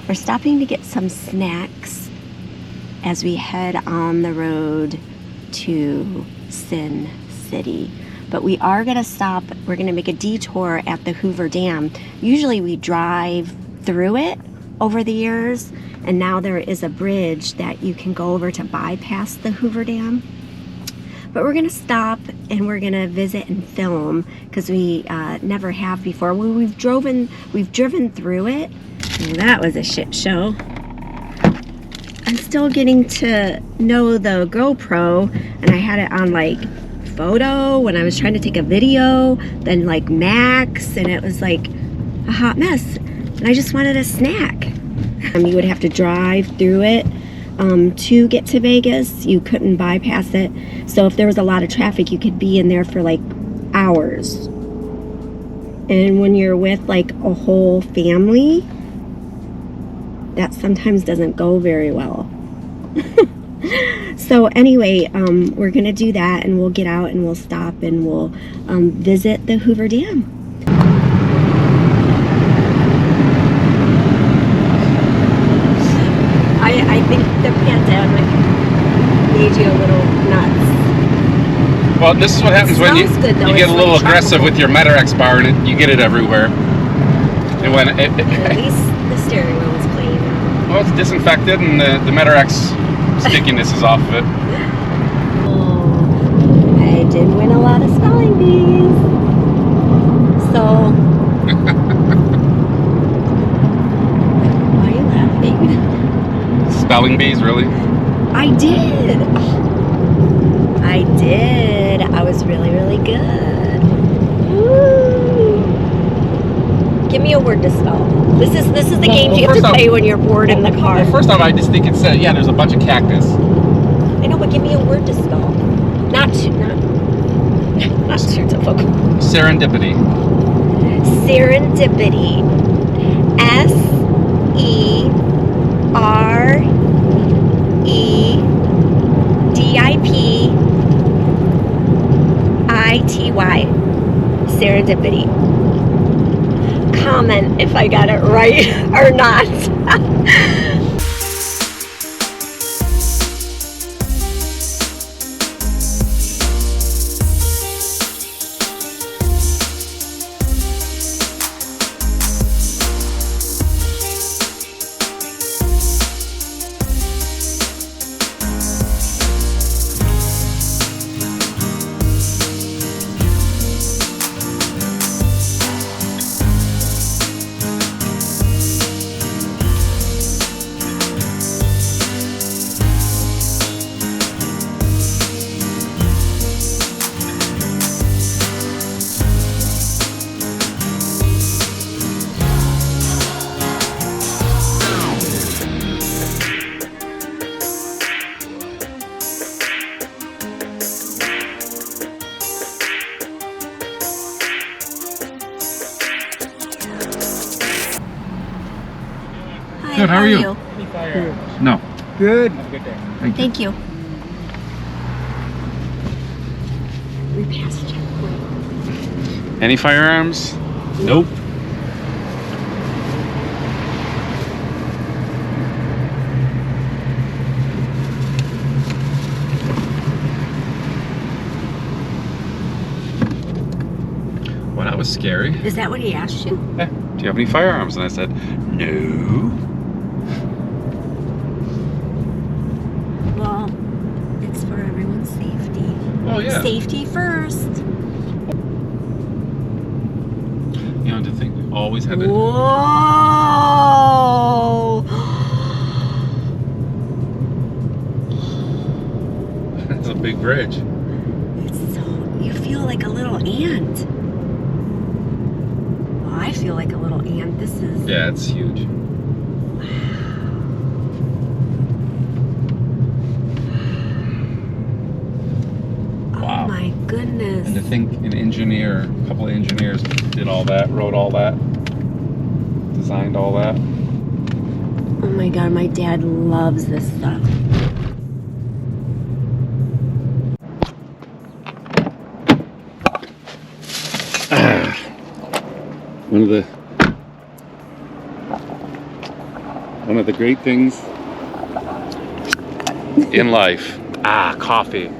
We're stopping to get some snacks as we head on the road to Sin City. But we are going to stop. We're going to make a detour at the Hoover Dam. Usually we drive through it over the years, and now there is a bridge that you can go over to bypass the Hoover Dam. But we're going to stop and we're going to visit and film because we never have before. We've driven through it. And that was a shit show. I'm still getting to know the GoPro, and I had it on like photo when I was trying to take a video, then like max, and it was like a hot mess, and I just wanted a snack. You would have to drive through it to get to Vegas. You couldn't bypass it, so if there was a lot of traffic you could be in there for like hours. And when you're with like a whole family, that sometimes doesn't go very well. So anyway, we're gonna do that, and we'll get out and we'll stop and we'll visit the Hoover Dam. I think the pandemic made you a little nuts. Well, this is what happens when you get a little aggressive with your Metarex bar, and you get it everywhere. And when at least the steering wheel was clean. Well, it's disinfected, and the Metarex stickiness is off of it. Oh, I did win a lot of spelling bees. So, why are you laughing? Spelling bees, really? I did. I was really, really good. Woo. Give me a word to spell. This is the game you have to play when you're bored in the car. Well, first off, I just think it's yeah. There's a bunch of cactus. I know, but give me a word to spell. Not too difficult. Serendipity. Serendipity. SERENDIPITY. Serendipity. Comment if I got it right or not. Good, how are you? No. Good. Have a good day. Thank you. We passed checkpoint. Any firearms? Nope. Well, that was scary. Is that what he asked you? Yeah. Do you have any firearms? And I said, no. Well, it's for everyone's safety. Oh, yeah. Safety first. You know, to think we always had to... Whoa! That's a big bridge. It's so... You feel like a little ant. Well, I feel like a little ant. This is... Yeah, it's huge. Oh my goodness. And to think a couple of engineers did all that, wrote all that, designed all that. Oh my God, my dad loves this stuff. One of the One of the great things in life. Coffee.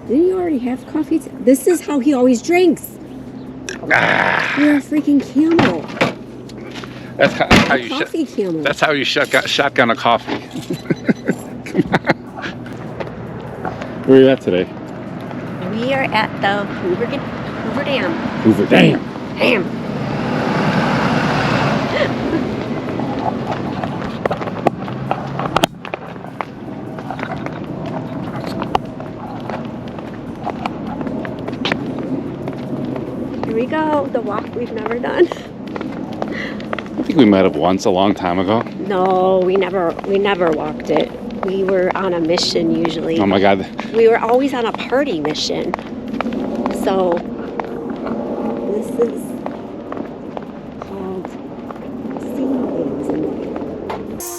Didn't you already have coffee? This is how he always drinks. You're a freaking camel. That's how you Coffee camel. That's how you shotgun a coffee. Where are you at today? We are at the Hoover Dam. Hoover Dam. Damn. Here we go, the walk we've never done. I think we met up once a long time ago. No, we never walked it. We were on a mission usually. Oh my God. We were always on a party mission. So this is called seeing things in life.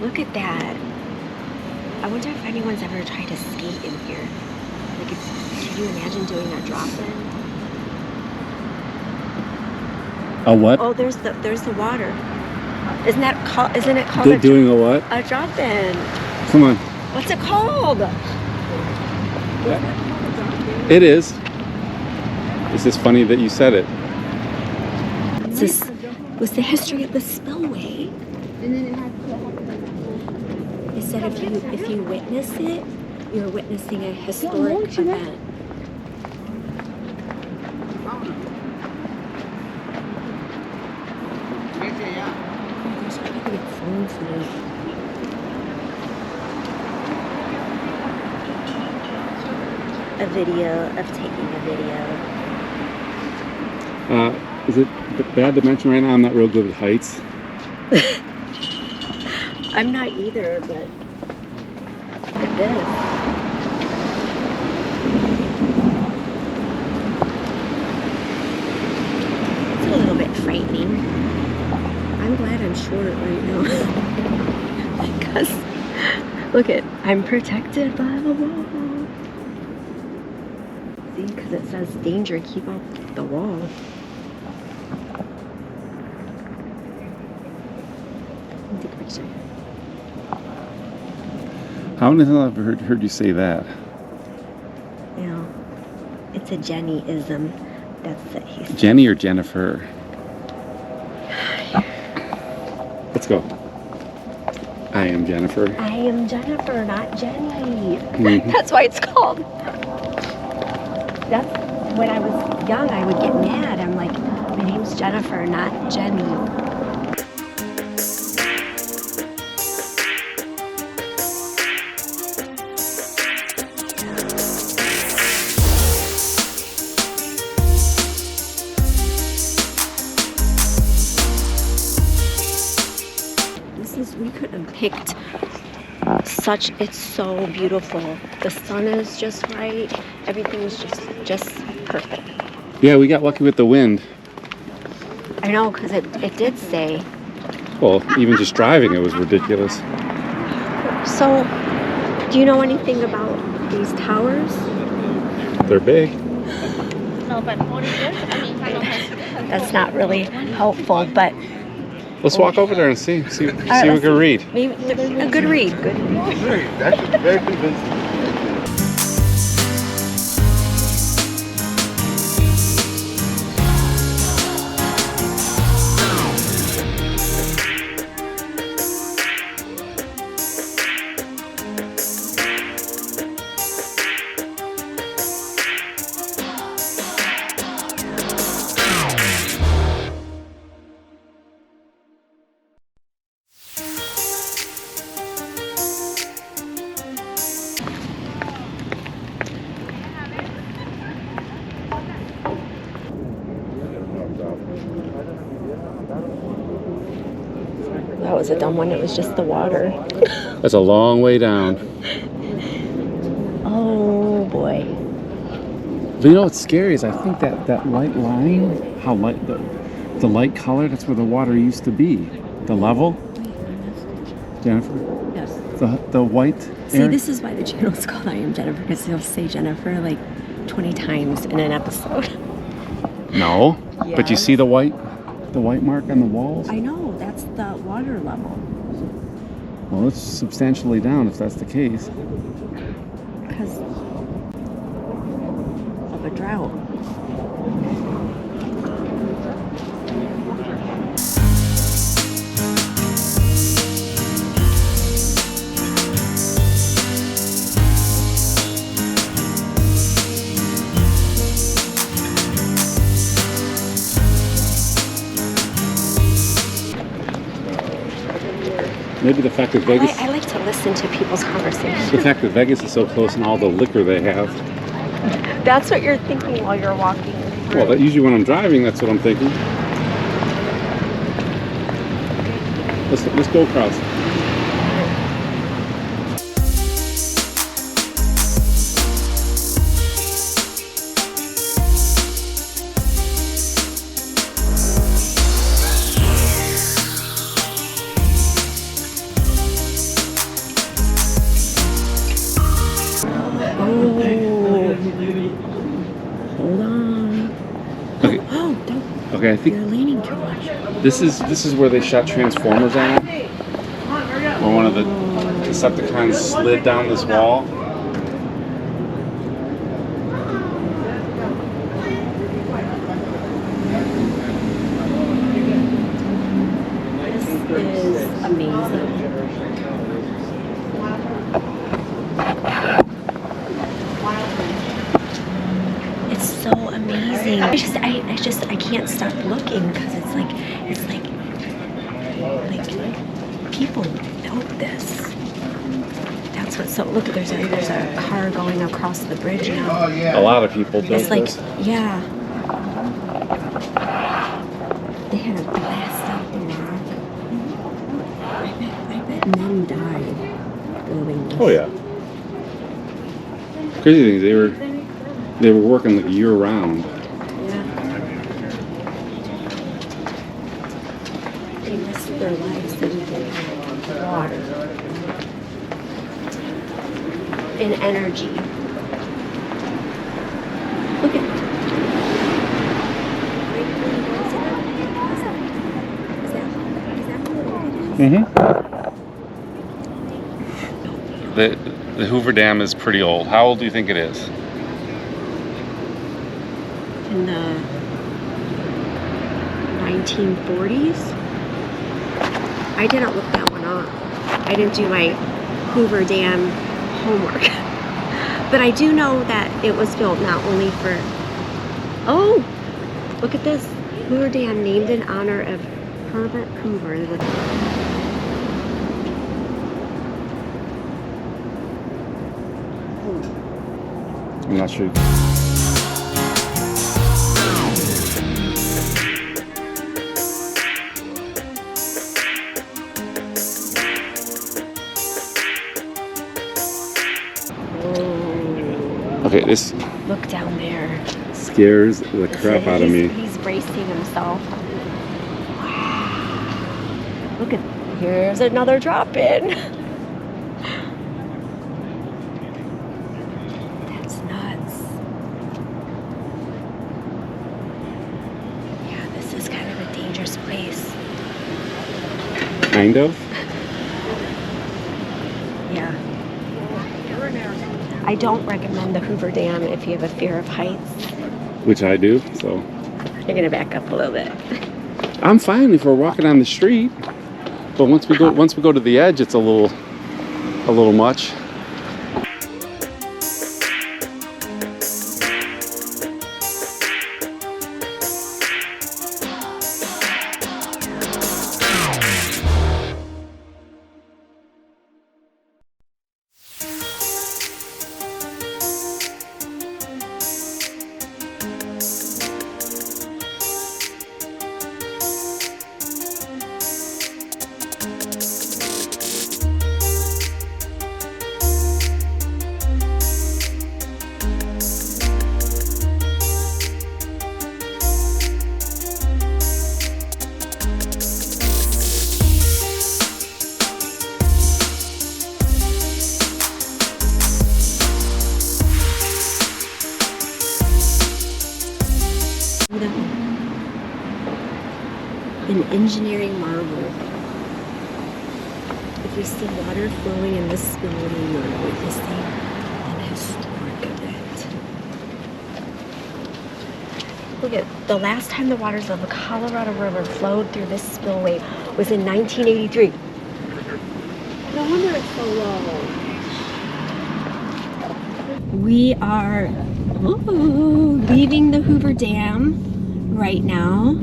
Look at that. I wonder if anyone's ever tried to skate in here. Like, can you imagine doing a drop-in? A what? Oh, there's the water. Isn't it called Doing a what? a drop-in? Come on. What's it called? It is. It's just funny that you said it. This was the history of the spillway. It said if you witness it, you're witnessing a historic event. There's probably a phone for me. A video of taking a video. Is it bad to mention right now I'm not real good with heights? I'm not either, but look at this. It's a little bit frightening. I'm glad I'm short right now. Because, look at, I'm protected by the wall. See, because it says danger, keep off the wall. Take a picture. How many times have I heard you say that? You know, it's a Jenny-ism. That's it. Jenny or Jennifer? Let's go. I am Jennifer. I am Jennifer, not Jenny. Mm-hmm. That's why it's called. That's when I was young, I would get mad. I'm like, my name's Jennifer, not Jenny. We couldn't have picked it's so beautiful. The sun is just right. Everything is just perfect. Yeah, we got lucky with the wind. I know, because it did say. Well, even just driving it was ridiculous. So, do you know anything about these towers? They're big. That's not really helpful, but let's walk over there and see what we can read. Maybe a good read. Good. Actually, very convincing. was a dumb one. It was just the water. That's a long way down. Oh boy. But you know what's scary is I think that light line, how light the light color, that's where the water used to be. The level. Jennifer? Yes. The white See, area? this is why the channel is called I Am Jennifer, because they'll say Jennifer like 20 times in an episode. No. But you Yes. see the white mark on the walls? I know, that's the water level. Well, it's substantially down if that's the case. Because of a drought. Maybe the fact that Vegas, I like to listen to people's conversations. the fact that Vegas is so close and all the liquor they have. That's what you're thinking while you're walking through. Well, usually when I'm driving, that's what I'm thinking. Let's go across. Hold on. Okay. Oh, don't. Okay, I think You're leaning too much. this is where they shot Transformers at. Where one of the Decepticons slid down this wall. This is amazing. It's so amazing. I can't stop looking because it's like people built this. That's what's so. Look, there's a car going across the bridge now. A lot of people built It's like, this. yeah. They had to blast out the rock. I bet men died building this. Oh yeah. Crazy thing, they were working like year round. Yeah. They risked their lives to get water and energy. Look at it. The Hoover Dam is pretty old. How old do you think it is? In the 1940s. I didn't look that one up. I didn't do my Hoover Dam homework. But I do know that it was built not only for... Oh! Look at this. Hoover Dam named in honor of Herbert Hoover. I'm not sure. Okay, this Look down there. scares the crap out of me. He's bracing himself. Look at, here's another drop in. That's nuts. Yeah, this is kind of a dangerous place. Kind of. Yeah. I don't recommend the Hoover Dam if you have a fear of heights. Which I do, so. You're gonna back up a little bit. I'm fine if we're walking on the street. But once we go to the edge, it's a little much. an engineering marvel. If you see water flowing in this spillway, you're witnessing an historic event. Look at the last time the waters of the Colorado River flowed through this spillway was in 1983. No wonder it's so low. We are leaving the Hoover Dam right now.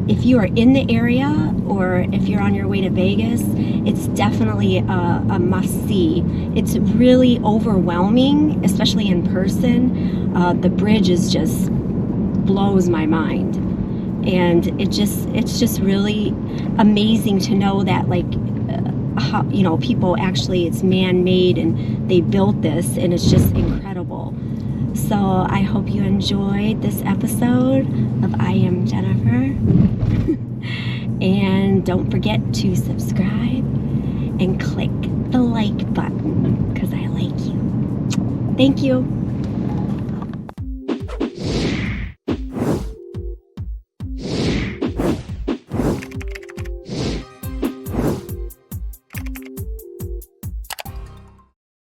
If you are in the area or if you're on your way to Vegas, it's definitely a must-see. It's really overwhelming, especially in person. The bridge is just blows my mind, and it's just really amazing to know that, like, how, you know, people actually, it's man-made and they built this, and it's just incredible. So I hope you enjoyed this episode of I Am Jennifer. And don't forget to subscribe and click the like button because I like you. Thank you.